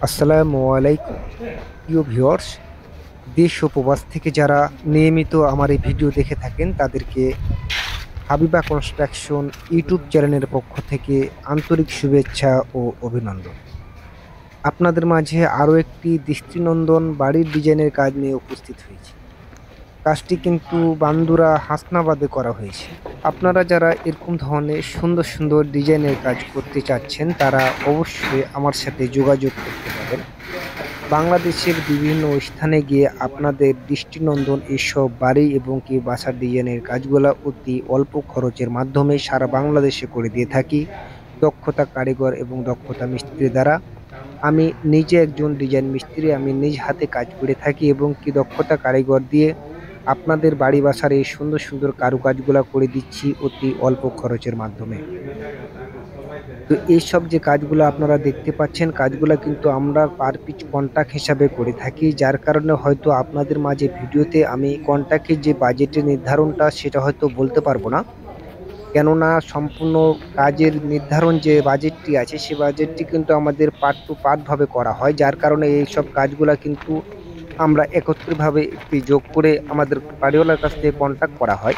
আসসালামু আলাইকুম প্রিয় ভিউয়ার্স। দেশ ও প্রবাস থেকে যারা নিয়মিত আমার এই ভিডিও দেখে থাকেন তাদেরকে হাবিবা কনস্ট্রাকশন ইউটিউব চ্যানেলের পক্ষ থেকে আন্তরিক শুভেচ্ছা ও অভিনন্দন। আপনাদের মাঝে আরও একটি দৃষ্টিনন্দন বাড়ির ডিজাইনের কাজ নিয়ে উপস্থিত হয়েছি। কাজটি কিন্তু বান্দুরা হাসনাবাদে করা হয়েছে। আপনারা যারা এরকম ধরনের সুন্দর সুন্দর ডিজাইনের কাজ করতে চাচ্ছেন তারা অবশ্যই আমার সাথে যোগাযোগ করতে পারেন। বাংলাদেশের বিভিন্ন স্থানে গিয়ে আপনাদের দৃষ্টিনন্দন এসব বাড়ি এবং কি বাসার ডিজাইনের কাজগুলা অতি অল্প খরচের মাধ্যমে সারা বাংলাদেশে করে দিয়ে থাকি দক্ষতা কারিগর এবং দক্ষতা মিস্ত্রি দ্বারা। আমি নিজে একজন ডিজাইন মিস্ত্রি, আমি নিজ হাতে কাজ করে থাকি এবং কি দক্ষতা কারিগর দিয়ে আপনাদের বাড়ি বাসার এই সুন্দর সুন্দর কারুকাজগুলা করে দিচ্ছি অতি অল্প খরচের মাধ্যমে। তো এইসব যে কাজগুলো আপনারা দেখতে পাচ্ছেন কাজগুলো কিন্তু আমরা পার পিস কন্ট্রাক্ট হিসাবে করে থাকি, যার কারণে হয়তো আপনাদের মাঝে ভিডিওতে আমি কন্ট্রাক্টের যে বাজেটের নির্ধারণটা সেটা হয়তো বলতে পারবো না, কেননা সম্পূর্ণ কাজের নির্ধারণ যে বাজেটটি আছে সে বাজেটটি কিন্তু আমাদের পার্ট টু পার্ট ভাবে করা হয়, যার কারণে এইসব কাজগুলো কিন্তু আমরা একত্রিতভাবে একটি যোগ করে আমাদের বাড়িওয়ালার কাছ থেকে কন্ট্রাক্ট করা হয়।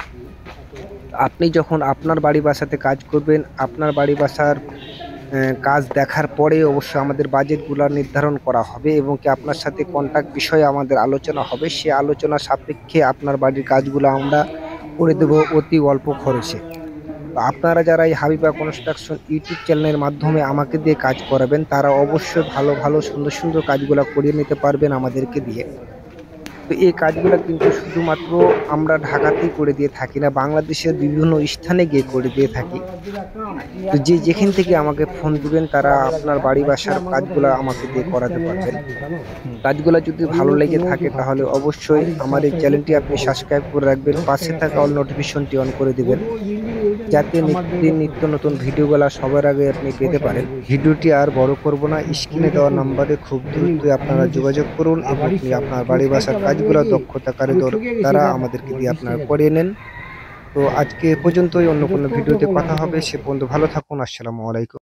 আপনি যখন আপনার বাড়ি বাসাতে কাজ করবেন, আপনার বাড়ি বাসার কাজ দেখার পরে অবশ্যই আমাদের বাজেটগুলো নির্ধারণ করা হবে এবং কি আপনার সাথে কন্ট্রাক্ট বিষয়ে আমাদের আলোচনা হবে। সে আলোচনা সাপেক্ষে আপনার বাড়ির কাজগুলো আমরা করে দেব অতি অল্প খরচে। তো আপনারা যারা এই হাবিবা কনস্ট্রাকশন ইউটিউব চ্যানেলের মাধ্যমে আমাকে দিয়ে কাজ করাবেন তারা অবশ্যই ভালো ভালো সুন্দর সুন্দর কাজগুলো করিয়ে নিতে পারবেন আমাদেরকে দিয়ে। তো এই কাজগুলো কিন্তু শুধুমাত্র আমরা ঢাকাতেই করে দিয়ে থাকি না, বাংলাদেশের বিভিন্ন স্থানে গিয়ে করে দিয়ে থাকি। তো যে যেখান থেকে আমাকে ফোন দিবেন তারা আপনার বাড়ি বাসার কাজগুলো আমাকে দিয়ে করাতে পারবেন। কাজগুলো যদি ভালো লেগে থাকে তাহলে অবশ্যই আমার এই চ্যানেলটি আপনি সাবস্ক্রাইব করে রাখবেন, পাশে থাকা অল নোটিফিকেশনটি অন করে দিবেন যাতে নিত্য নতুন ভিডিওগুলো সবার আগে আপনি পেতে পারেন। ভিডিওটি আর বড় করব না, স্ক্রিনে দেওয়া নাম্বারে খুব দ্রুত আপনারা যোগাযোগ করুন এবং আপনি আপনার বাড়ি বাসার কাজগুলো দক্ষতা কারিগর দ্বারা আমাদেরকে দিয়ে আপনারা করিয়ে নেন। তো আজকে এ পর্যন্তই, অন্য কোনো ভিডিওতে কথা হবে, সে পর্যন্ত ভালো থাকুন। আসসালামু আলাইকুম।